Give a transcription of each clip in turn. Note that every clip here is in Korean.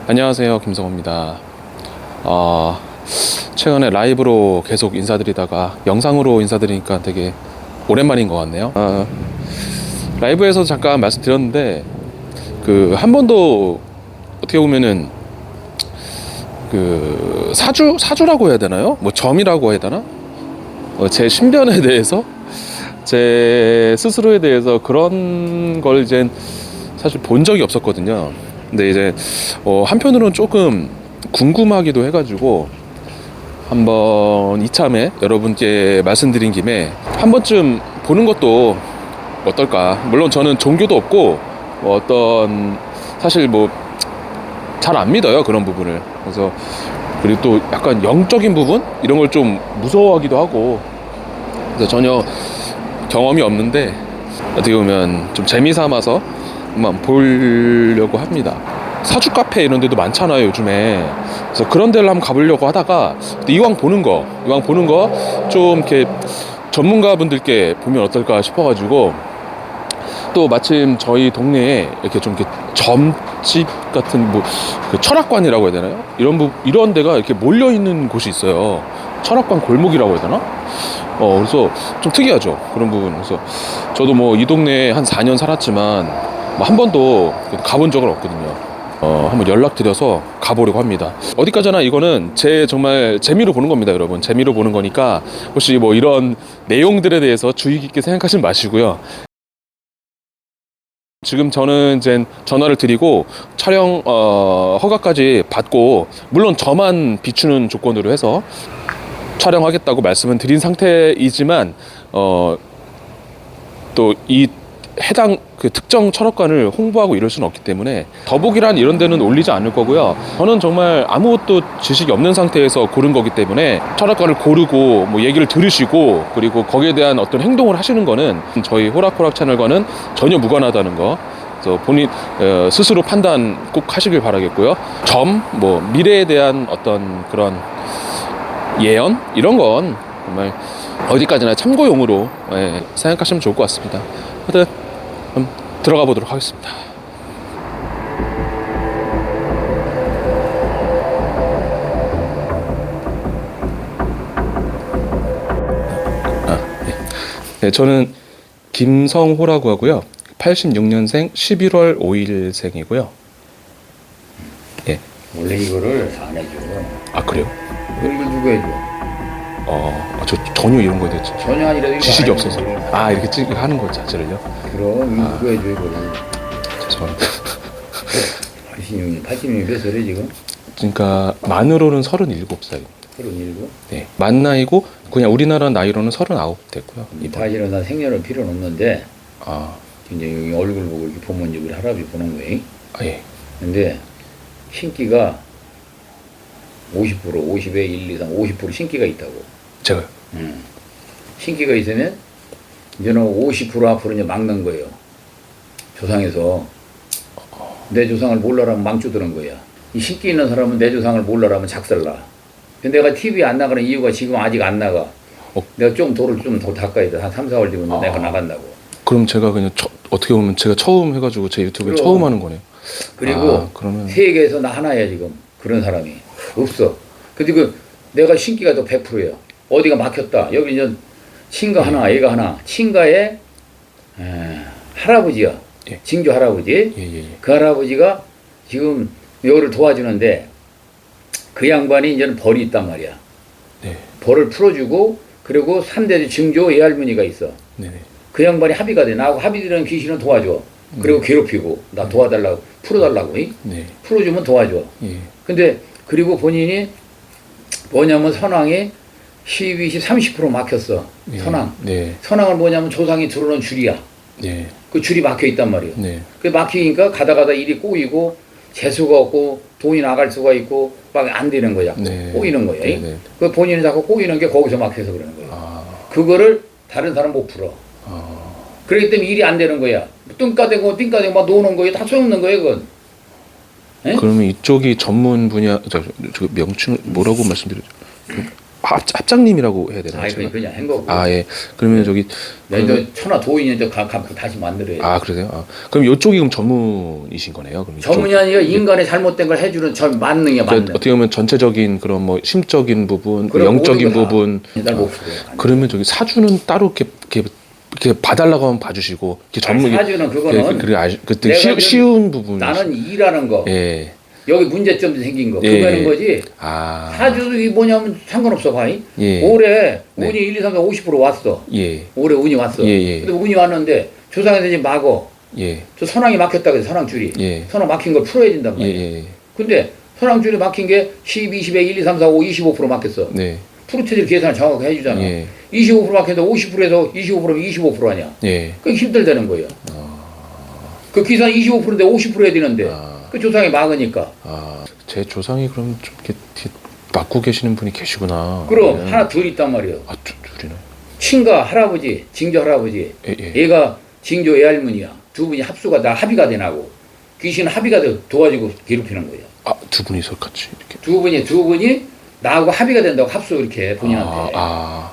안녕하세요, 김성호입니다. 최근에 라이브로 계속 인사드리다가 영상으로 인사드리니까 되게 오랜만인 것 같네요. 라이브에서 잠깐 말씀드렸는데 한 번도 어떻게 보면은 사주라고 해야 되나요? 뭐 점이라고 해야 되나? 제 신변에 대해서, 제 스스로에 대해서 그런 걸 이제 사실 본 적이 없었거든요. 근데 이제 한편으로는 조금 궁금하기도 해가지고 한번 이참에 여러분께 말씀드린 김에 한 번쯤 보는 것도 어떨까. 물론 저는 종교도 없고 사실 잘 안 믿어요, 그런 부분을. 그래서 그리고 또 약간 영적인 부분 이런 걸 좀 무서워하기도 하고, 그래서 전혀 경험이 없는데 어떻게 보면 좀 재미삼아서 한번 보려고 합니다. 사주 카페 이런 데도 많잖아요, 요즘에. 그래서 그런 데를 한번 가보려고 하다가 이왕 보는 거 좀 이렇게 전문가분들께 보면 어떨까 싶어가지고, 또 마침 저희 동네에 이렇게 좀 이렇게 점집 같은 그 철학관이라고 해야 되나요? 이런 데가 이렇게 몰려 있는 곳이 있어요. 철학관 골목이라고 해야 되나? 그래서 좀 특이하죠, 그런 부분. 그래서 저도 이 동네에 한 4년 살았지만 한 번도 가본 적은 없거든요. 한번 연락드려서 가보려고 합니다. 어디까지나 이거는 정말 재미로 보는 겁니다, 여러분. 재미로 보는 거니까 혹시 이런 내용들에 대해서 주의 깊게 생각하지 마시고요. 지금 저는 이제 전화를 드리고 촬영 허가까지 받고, 물론 저만 비추는 조건으로 해서 촬영하겠다고 말씀은 드린 상태이지만 또 이 해당 특정 철학관을 홍보하고 이럴 수는 없기 때문에 더보기란 이런 데는 올리지 않을 거고요. 저는 정말 아무것도 지식이 없는 상태에서 고른 거기 때문에 철학관을 고르고 얘기를 들으시고, 그리고 거기에 대한 어떤 행동을 하시는 거는 저희 호락호락 채널과는 전혀 무관하다는 거. 그래서 본인 스스로 판단 꼭 하시길 바라겠고요. 미래에 대한 어떤 그런 예언 이런 건 정말 어디까지나 참고용으로 생각하시면 좋을 것 같습니다. 하여튼 들어가 보도록 하겠습니다. 네, 저는 김성호라고 하고요. 86년생 11월 5일생이고요. 예. 원래 이거를 안 해줘. 아, 그래요? 이걸 누가 해줘? 저 전혀 이런 거에 대해서 전혀 아니라 지식이 없어서. 이렇게 하는 거 자체를요? 그럼 이거 누가 해줘 이거를? 죄송합니다. 86년 몇 살이야 지금? 그러니까 만으로는 37살. 37? 네. 만 나이고 그냥 우리나라 나이로는 39 됐고요. 사실은 난 생년은 필요는 없는데 아, 이제 여기 얼굴 보고 이렇게 보면 이제 우리 할아버지 보는 거예요. 예. 근데 신기가 50%, 50에 1, 2, 3, 50% 신기가 있다고. 제가요? 신기가 있으면 이제는 50% 앞으로 이제 막는 거예요. 조상에서. 내 조상을 몰라라면 망주드는 거야. 이 신기 있는 사람은 내 조상을 몰라라면 작살나. 근데 내가 TV에 안 나가는 이유가 지금 아직 안 나가. 내가 돌을 좀 더 닦아야 돼. 한 3, 4월 뒤면 내가 나간다고. 그럼 제가 그냥 어떻게 보면 제가 처음 해가지고 제 유튜브에 처음 하는 거네요. 그리고 그러면 세계에서 나 하나야 지금. 그런 사람이 없어. 근데 내가 신기가 또 100%야. 어디가 막혔다. 여기 이제 친가 하나, 애가 하나. 친가에 할아버지야. 예. 진교 할아버지. 예. 그 할아버지가 지금 여기를 도와주는데 그 양반이 이제는 벌이 있단 말이야. 네. 벌을 풀어주고, 그리고 3대 증조 애할머니가 있어. 네. 그 양반이 합의가 돼. 나하고 합의되는 귀신은 도와줘. 그리고 괴롭히고 나 도와달라고 풀어달라고. 네. 풀어주면 도와줘. 예. 근데 그리고 본인이 뭐냐면 선왕이 12, 20, 30% 막혔어. 예. 선왕. 네. 선왕은 뭐냐면 조상이 들어오는 줄이야. 네. 그 줄이 막혀 있단 말이야. 네. 그 막히니까 가다 일이 꼬이고 재수가 없고 돈이 나갈 수가 있고 막 안 되는 거야. 네. 꼬이는 거야. 네. 그 본인이 자꾸 꼬이는 게 거기서 막혀서 그러는 거야. 그거를 다른 사람 못 풀어. 그렇기 때문에 일이 안 되는 거야. 띵까대고 막 노는 거야. 다 소용없는 거야, 그건. 그러면 이쪽이 전문 분야, 명칭 뭐라고 말씀드렸죠? 합장님이라고 해야 되나요? 아니 제가? 그냥 한 거고. 아 예. 그러면 저기 내가 천하 도인인데 다시 만들어야 돼. 아 그러세요? 아, 그럼 이쪽이 그럼 전문이신 거네요? 그럼 전문이 아니라 인간의 잘못된 걸 해주는 전 만능이야 만능. 어떻게 보면 전체적인 그런 뭐 심적인 부분, 그럼 영적인 모든 거 다 부분. 날 목표로. 그러면 저기 사주는 따로 이렇게 봐달라고 하면 봐주시고 이렇게 전문 사주는 그거는 그때 내가 쉬운 부분. 나는 일하는 거. 예. 여기 문제점도 생긴 거. 예, 그거는 예. 거지. 아. 사주도 이게 뭐냐면 상관없어 봐이. 예. 올해 네. 운이 1, 2, 3, 4, 50% 왔어. 예. 올해 운이 왔어. 예, 예. 근데 운이 왔는데 조상에서 이제 막어. 예. 저 선왕이 막혔다 그래 선왕줄이. 예. 선왕 막힌 걸 풀어야 된단 예. 말이야. 예. 근데 선왕줄이 막힌 게 10, 20에 1, 2, 3, 4, 5, 25% 막혔어. 네. 프로테질 계산을 정확하게 해주잖아. 예. 25% 막혔는데 50%에서 25%면 25% 아니야. 예. 그게 힘들다는 거예요. 그 기산 25%인데 50% 해야 되는데 그 조상이 막으니까. 아, 제 조상이 그럼 좀 이렇게 맡고 계시는 분이 계시구나. 그럼 네. 하나 둘 있단 말이에요. 아, 둘이네. 친가 할아버지, 징조 할아버지. 예, 예. 얘가 징조 애할머니야. 두 분이 합수가 다 합의가 되나고. 귀신은 합의가 돼 도와주고 괴롭히는 거예요. 아, 두 분이서 같이 이렇게. 두 분이 나하고 합의가 된다고 합수 이렇게 본인한테.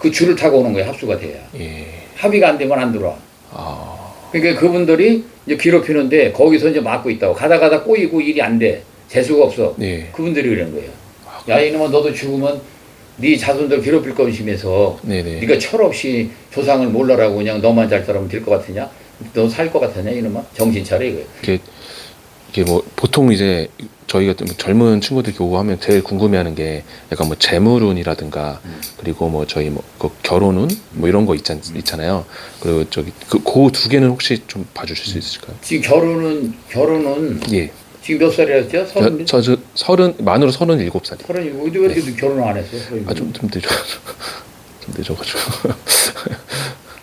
그 줄을 타고 오는 거예요. 합수가 돼야. 예. 합의가 안 되면 안 들어와. 그러니까 그분들이 이제 괴롭히는데 거기서 이제 막고 있다고. 가다 꼬이고 일이 안 돼. 재수가 없어. 예. 그분들이 그런 거예요. 야 이놈아 너도 죽으면 네 자손들 괴롭힐 거 의심해서 네네. 네가 철없이 조상을 몰라라고 그냥 너만 잘 살아면 될 것 같으냐? 너 살 것 같으냐 이놈아? 정신 차려 이거예요. 이게 뭐 보통 이제 저희 같은 젊은 친구들 교우하면 제일 궁금해하는 게 약간 뭐 재물운이라든가 그리고 뭐 저희 그 결혼운 뭐 이런 거 있잖아요. 그리고 저기 그 두 개는 혹시 좀 봐주실 수 있으실까요? 지금 결혼은 예. 지금 몇 살이었죠? 만으로 37살이. 37. 어디 왜 이렇게 결혼 안 했어? 좀 늦어. 좀 늦어가지고.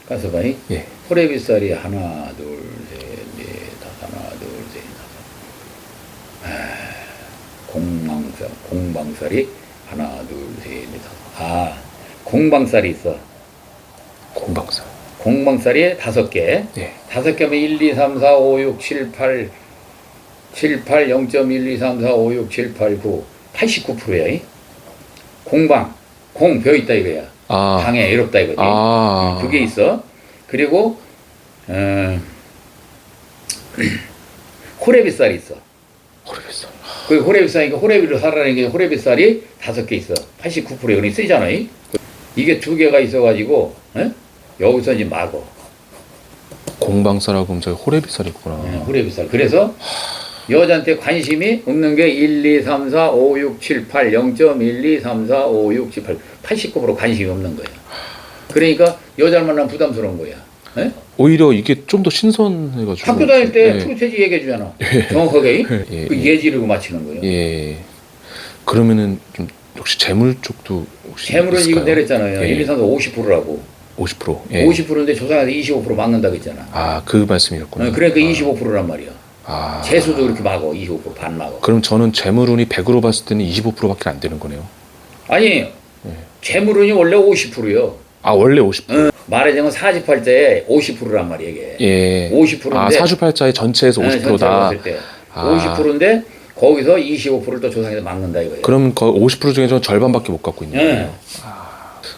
가서 봐이. 예. 호래비살이 하나, 둘, 셋, 넷, 다섯, 하나, 둘, 셋, 다섯. 공방살이 하나, 둘, 셋, 넷, 다섯. 공방살이 있어. 공방살. 공방살이 5개. 예. 5개면 1, 2, 3, 4, 5, 6, 7, 8, 0.1, 2, 3, 4, 5, 6, 7, 8, 9, 89%야. 공방, 벼 있다 이거야. 방에 애롭다 이거지. 그게 있어. 그리고 호래비살이 있어. 호래비살. 그 호래비살이니까 호래비로 살아라는 게 호래비살이 5개 있어. 89%에 그러니 쓰잖아. 이게 2개가 있어가지고 여기서 이제 막어. 공방살하고 그럼 저희 호래비살이구나. 호래비살. 그래서 여자한테 관심이 없는 게 1, 2, 3, 4, 5, 6, 7, 8, 0.1, 2, 3, 4, 5, 6, 7, 8, 89% 관심이 없는 거야. 그러니까 여자를 만나면 부담스러운 거야. 에? 오히려 이게 좀 더 신선해가지고. 학교 다닐 때 예. 프로테지 얘기해 주잖아. 정확하게. 예, 그 예지르고 맞히는 거예요. 예. 그러면은 좀 혹시 재물 쪽도 혹시 재물은 있을까요? 지금 내렸잖아요. 예. 1, 2, 3, 4, 50%라고. 50%. 예. 50%인데 조상에서 25% 막는다고 했잖아. 그 말씀이었구나. 그러니까 25%란 말이야. 아. 재수도 그렇게 막어. 25% 반 막어. 그럼 저는 재물운이 100으로 봤을 때는 25%밖에 안 되는 거네요. 아니, 재물운이 원래 50%요. 원래 50%. 말하자면 48자에 50%란 말이야, 이게. 예. 50%인데. 사주팔자의 전체에서 50%다. 50%인데 거기서 25%를 또 조상에서 막는다 이거예요. 그럼 그 50% 중에 저 절반밖에 못 갖고 있는 거예요.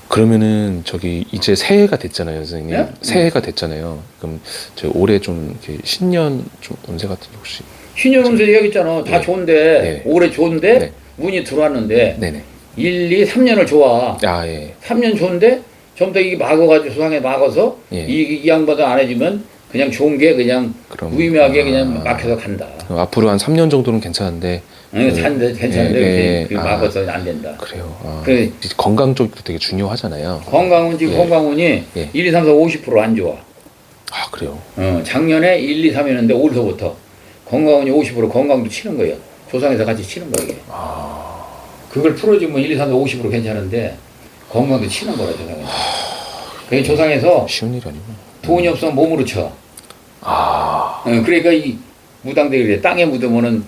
그러면은 저기 이제 새해가 됐잖아요, 선생님. 네? 새해가 됐잖아요. 그럼 저 올해 좀 이렇게 신년 좀 운세 같은 게 혹시? 신년 운세 얘기했잖아. 다 네. 좋은데 네. 올해 좋은데 네. 운이 들어왔는데 네네. 1, 2, 3년을 좋아. 예. 3년 좋은데 좀 더 이게 막아가지고 조상에 막아서 예. 이 양반도 안 해주면 그냥 좋은 게 그냥 그럼, 무의미하게 그냥 막혀서 간다. 그럼 앞으로 한 3년 정도는 괜찮은데. 괜찮은데 예, 그 막아서 안 된다. 그래요. 그래. 건강 쪽도 되게 중요하잖아요. 건강은 지금 예. 건강운이 예. 1, 2, 3, 4, 50%안 좋아. 그래요. 작년에 1, 2, 3이었는데 올서부터 건강운이 50% 건강도 치는 거예요. 조상에서 같이 치는 거예요. 이게. 그걸 풀어주면 1, 2, 3, 4, 50% 괜찮은데 건강도 치는 거라 조상에서. 그게 조상에서 쉬운 일이 아니구나. 돈이 없으면 몸으로 쳐. 그러니까 이 무당들이 그래. 땅에 묻으면은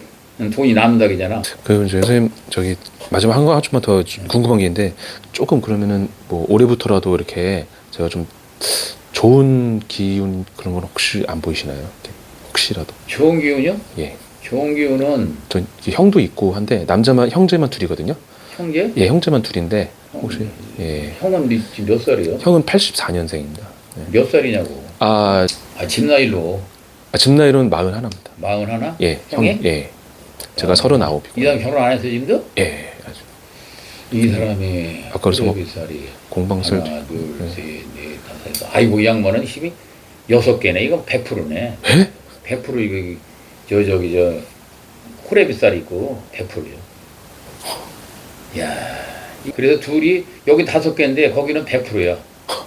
돈이 남는다 그러잖아. 그럼 선생님 저기 마지막 한 가지만 더 궁금한 게 있는데 조금 그러면은 뭐 올해부터라도 이렇게 제가 좀 좋은 기운 그런 건 혹시 안 보이시나요? 이렇게 혹시라도. 좋은 기운이요? 예. 좋은 기운은 저 형도 있고 한데 형제만 둘이거든요. 형제? 예, 형제만 둘인데 혹시? 예. 형은 지금 몇 살이요? 형은 84년생입니다. 몇 살이냐고. 아, 집 나이로 집 나이로는 41입니다. 41? 예, 형이? 예. 제가 39이고. 이 사람 결혼 안 했어 지금도? 예, 아주. 이 사람이 아까 그래서 뭐 몇 살이? 공방설. 하나, 둘, 셋, 넷, 다섯, 여섯. 아이고 이 양반은 힘이 6개네. 이건 100%네. 예? 100% 이거 저 호래비살이 있고 100%요. 야, 그래서 둘이 여기 5개인데 거기는 100%야.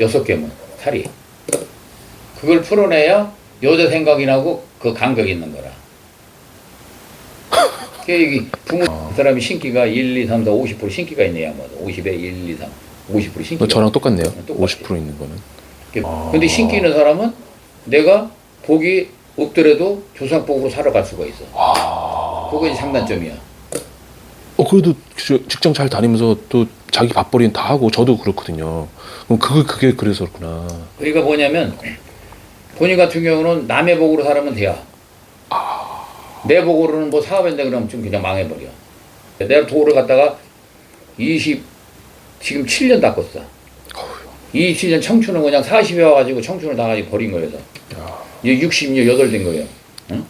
6개면 살이. 그걸 풀어내야 여자 생각이 나고 그 감각이 있는 거라. 이게 부모 그 사람이 신기가 1, 2, 3, 4, 50% 신기가 있네요. 아마도 50에 1, 2, 3, 50% 신기가. 저랑 똑같네요. 똑같지. 50% 있는 거는. 근데 신기 있는 사람은 내가 복이 없더라도 조상복으로 살아갈 수가 있어. 그거 이제 장단점이야. 그래도 직장 잘 다니면서 또 자기 밥벌이는 다 하고 저도 그렇거든요. 그럼 그게 그래서 그렇구나. 그러니까 뭐냐면 본인 같은 경우는 남의 복으로 살면 돼야. 내 복으로는 뭐 사업한다 그러면 좀 그냥 망해버려. 내가 도를 갖다가 지금 7년 닦았어. 27년 청춘은 그냥 40에 와가지고 청춘을 다 가지고 버린 거예요. 이제 60년 8 된 거예요. 응?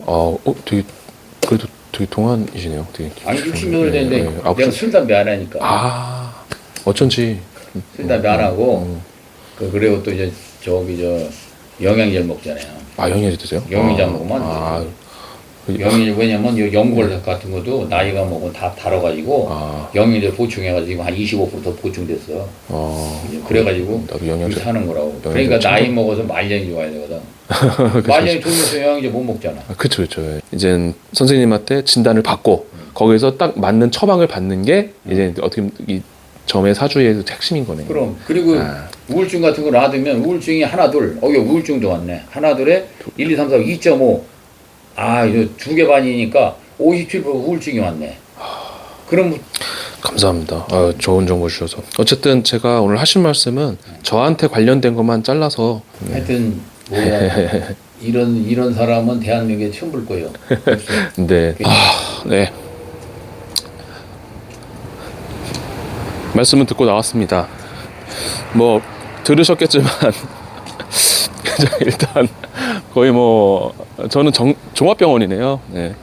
되게 그래도 되게 동안이시네요. 되게. 아니 68 됐는데 내가 술 담배 안 하니까. 어쩐지. 술 담배 안 하고 그리고 또 이제 영양제 먹잖아요. 영양제 드세요? 영양제 먹으면 안 돼. 영양제 왜냐면 이 연골 같은 것도 나이가 먹으면 다 달아가지고 영양제 보충해가지고 지금 한 25% 더 보충됐어. 그래가지고 나도 영양제 사는 거라고. 그러니까 나이 먹어서 말년이 와야 되거든. 말년이 돌면서 영양제 못 먹잖아. 그렇죠. 이젠 선생님한테 진단을 받고 거기서 딱 맞는 처방을 받는 게 이제 어떻게 보면 이 점의 사주의 핵심인 거네요. 그럼 그리고 우울증 같은 거 놔두면 우울증이 하나 둘. 여기 우울증도 왔네. 하나 둘에 1, 2, 3, 4, 2.5. 이거 2개 반이니까 57% 우울증이 왔네. 그럼 감사합니다. 좋은 정보 주셔서. 어쨌든 제가 오늘 하신 말씀은 저한테 관련된 것만 잘라서 하여튼 뭐야 이런 사람은 대한민국에 처음 볼 거예요. 네. 네. 말씀은 듣고 나왔습니다. 뭐 들으셨겠지만 일단 거의 뭐 저는 종합병원이네요. 네.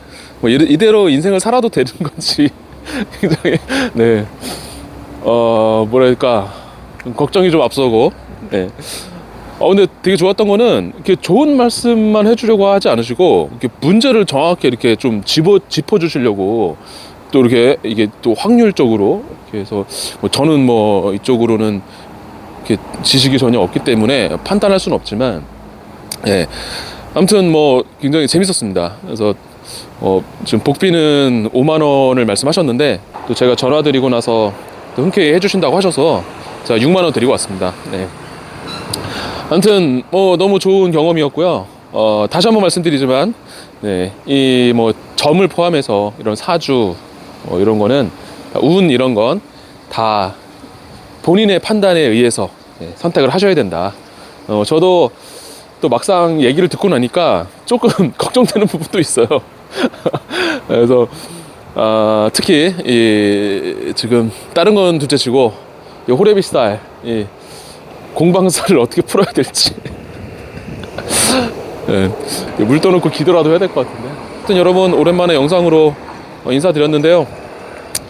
뭐 이대로 인생을 살아도 되는 건지 굉장히 네. 뭐랄까 걱정이 좀 앞서고. 네. 근데 되게 좋았던 거는 이렇게 좋은 말씀만 해주려고 하지 않으시고 이렇게 문제를 정확히 이렇게 좀 짚어주시려고 또 이렇게 이게 또 확률적으로 이렇게 해서 뭐 저는 뭐 이쪽으로는 이렇게 지식이 전혀 없기 때문에 판단할 수는 없지만 예. 아무튼 뭐 굉장히 재밌었습니다. 그래서 지금 복비는 5만 원을 말씀하셨는데 또 제가 전화 드리고 나서 또 흔쾌히 해주신다고 하셔서 제가 6만 원 드리고 왔습니다. 네. 아무튼 뭐 너무 좋은 경험이었고요. 다시 한번 말씀드리지만 네, 이 뭐 점을 포함해서 이런 사주 이런 거는 운 이런 건 다 본인의 판단에 의해서 선택을 하셔야 된다. 저도 또 막상 얘기를 듣고 나니까 조금 걱정되는 부분도 있어요. 그래서 특히 지금 다른 건 둘째치고 이 호래비살 공방살을 어떻게 풀어야 될지 네, 물 떠놓고 기도라도 해야 될 것 같은데. 하여튼 여러분 오랜만에 영상으로 인사드렸는데요.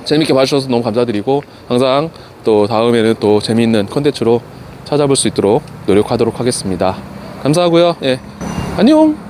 재밌게 봐주셔서 너무 감사드리고 항상 또 다음에는 또 재미있는 컨텐츠로 찾아볼 수 있도록 노력하도록 하겠습니다. 감사하고요. 예, 안녕.